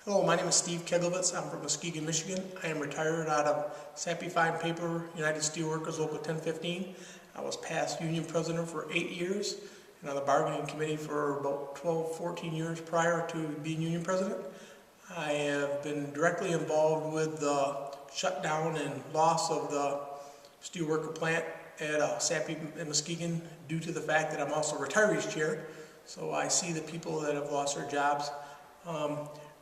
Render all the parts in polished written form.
Hello, my name is Steve Keglovitz. I'm from Muskegon, Michigan. I am retired out of Sappy Fine Paper, United Steelworkers Local 1015. I was past union president for 8 years and on the bargaining committee for about 12-14 years prior to being union president. I have been directly involved with the shutdown and loss of the steelworker plant at Sappy in Muskegon due to the fact that I'm also retirees chair. So I see the people that have lost their jobs.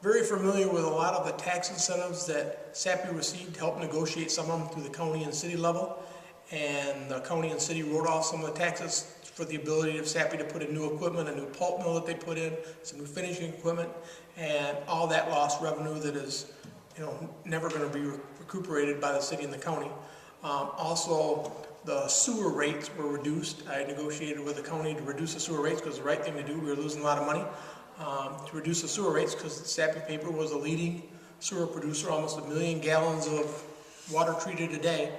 Very familiar with a lot of the tax incentives that Sappy received to help negotiate some of them through the county and city level. And the county and city wrote off some of the taxes for the ability of Sappy to put in new equipment, a new pulp mill that they put in, some new finishing equipment, and all that lost revenue that is, never going to be recuperated by the city and the county. Also, the sewer rates were reduced. I negotiated with the county to reduce the sewer rates because it's the right thing to do. We were losing a lot of money. To reduce the sewer rates because Sappy Paper was a leading sewer producer, almost 1 million gallons of water treated a day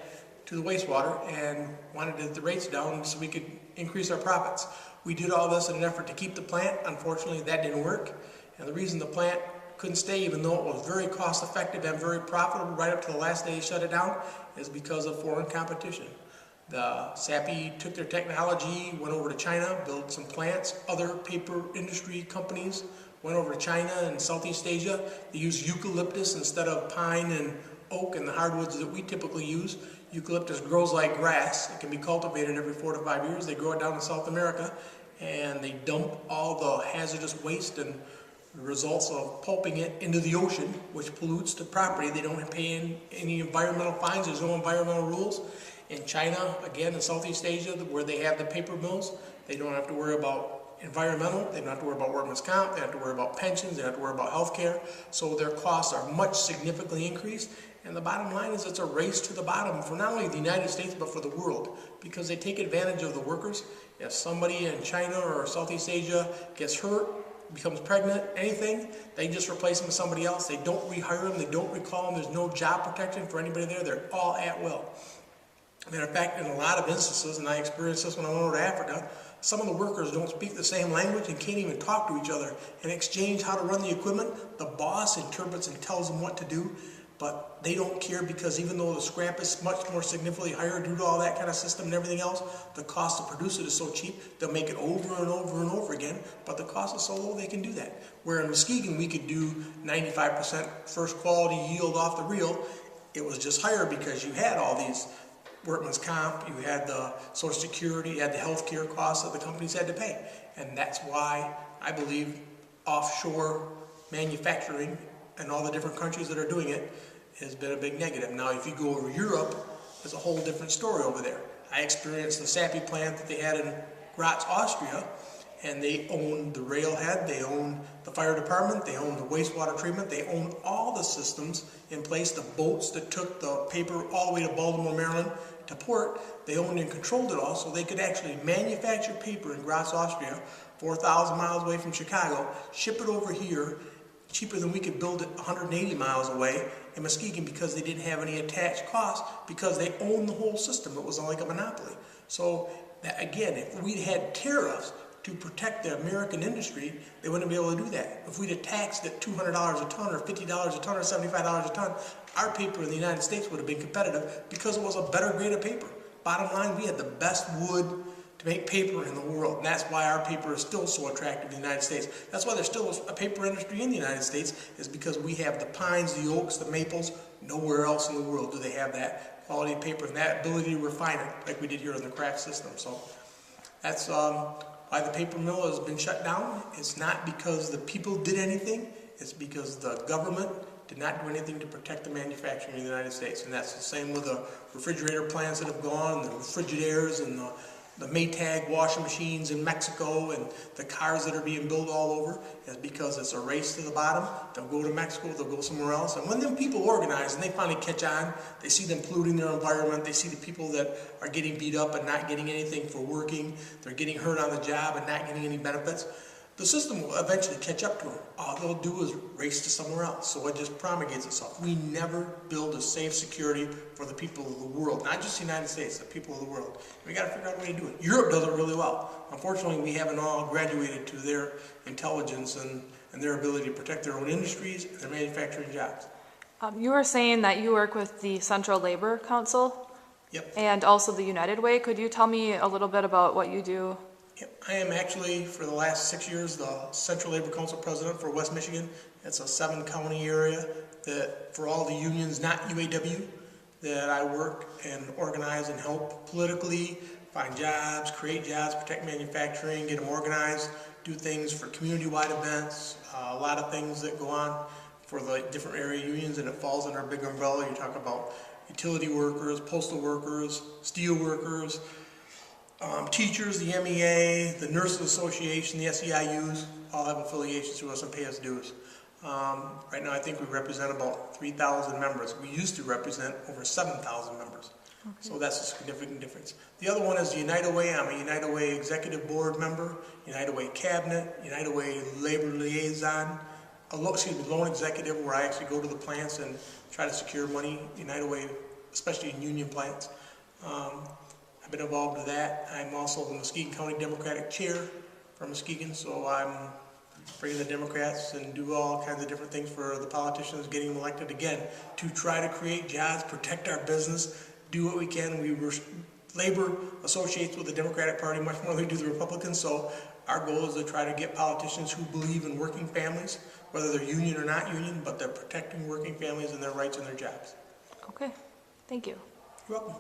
to the wastewater, and wanted to get the rates down so we could increase our profits. We did all this in an effort to keep the plant. Unfortunately, that didn't work, and the reason the plant couldn't stay, even though it was very cost effective and very profitable right up to the last day he shut it down, is because of foreign competition. The Sappy took their technology, went over to China, built some plants. Other paper industry companies went over to China and Southeast Asia. They used eucalyptus instead of pine and oak and the hardwoods that we typically use. Eucalyptus grows like grass. It can be cultivated every 4 to 5 years. They grow it down in South America, and they dump all the hazardous waste and the results of pulping it into the ocean, which pollutes the property. They don't pay any environmental fines. There's no environmental rules. In China, again, in Southeast Asia, where they have the paper mills, they don't have to worry about environmental, they don't have to worry about workman's comp, they don't have to worry about pensions, they don't have to worry about health care. So their costs are much significantly increased. And the bottom line is it's a race to the bottom for not only the United States, but for the world, because they take advantage of the workers. If somebody in China or Southeast Asia gets hurt, becomes pregnant, anything, they just replace them with somebody else. They don't rehire them, they don't recall them, there's no job protection for anybody there, they're all at will. Matter of fact, in a lot of instances, and I experienced this when I went over to Africa, some of the workers don't speak the same language and can't even talk to each other and exchange how to run the equipment. The boss interprets and tells them what to do, but they don't care because even though the scrap is much more significantly higher due to all that kind of system and everything else, the cost to produce it is so cheap, they'll make it over and over and over again, but the cost is so low they can do that. Where in Muskegon we could do 95% first quality yield off the reel, it was just higher because you had all these workman's comp, you had the Social Security, you had the health care costs that the companies had to pay. And that's why I believe offshore manufacturing and all the different countries that are doing it has been a big negative. Now, if you go over Europe, there's a whole different story over there. I experienced the Sappy plant that they had in Graz, Austria, and they own the railhead, they own the fire department, they own the wastewater treatment, they own all the systems in place, the boats that took the paper all the way to Baltimore, Maryland to port, they owned and controlled it all, so they could actually manufacture paper in Graz, Austria, 4,000 miles away from Chicago, ship it over here, cheaper than we could build it 180 miles away in Muskegon because they didn't have any attached costs because they owned the whole system. It was like a monopoly. So that, again, if we'd had tariffs to protect the American industry, they wouldn't be able to do that. If we'd have taxed it $200 a ton or $50 a ton or $75 a ton, our paper in the United States would have been competitive because it was a better grade of paper. Bottom line, we had the best wood to make paper in the world, and that's why our paper is still so attractive in the United States. That's why there's still a paper industry in the United States, is because we have the pines, the oaks, the maples. Nowhere else in the world do they have that quality of paper and that ability to refine it like we did here in the craft system. So that's why the paper mill has been shut down. It's not because the people did anything, it's because the government did not do anything to protect the manufacturing in the United States. And that's the same with the refrigerator plants that have gone, the Frigidaires and the Maytag washing machines in Mexico and the cars that are being built all over. Is because it's a race to the bottom. They'll go to Mexico, they'll go somewhere else. And when them people organize and they finally catch on, they see them polluting their environment, they see the people that are getting beat up and not getting anything for working, they're getting hurt on the job and not getting any benefits. The system will eventually catch up to them. All they'll do is race to somewhere else. So it just promulgates itself. We never build a safe security for the people of the world, not just the United States, the people of the world. We got to figure out a way to do it. Europe does it really well. Unfortunately, we haven't all graduated to their intelligence and and their ability to protect their own industries and their manufacturing jobs. You were saying that you work with the Central Labor Council Yep. and also the United Way. Could you tell me a little bit about what you do? Yep. I am actually, for the last 6 years, the Central Labor Council president for West Michigan. It's a 7-county area that, for all the unions, not UAW, that I work and organize and help politically, find jobs, create jobs, protect manufacturing, get them organized, do things for community-wide events, a lot of things that go on for the different area unions, and it falls under a big umbrella. You talk about utility workers, postal workers, steel workers, teachers, the MEA, the Nurses Association, the SEIUs, all have affiliations to us and pay us dues. Right now I think we represent about 3,000 members. We used to represent over 7,000 members. Okay. So that's a significant difference. The other one is the United Way. I'm a United Way Executive Board member, United Way Cabinet, United Way Labor Liaison, loan executive, where I actually go to the plants and try to secure money, United Way, especially in union plants. I've been involved with that. I'm also the Muskegon County Democratic Chair for Muskegon, so I'm bringing the Democrats and do all kinds of different things for the politicians, getting them elected again to try to create jobs, protect our business, do what we can. Labor associates with the Democratic Party much more than we do the Republicans, so our goal is to try to get politicians who believe in working families, whether they're union or not union, but they're protecting working families and their rights and their jobs. Okay, thank you. You're welcome.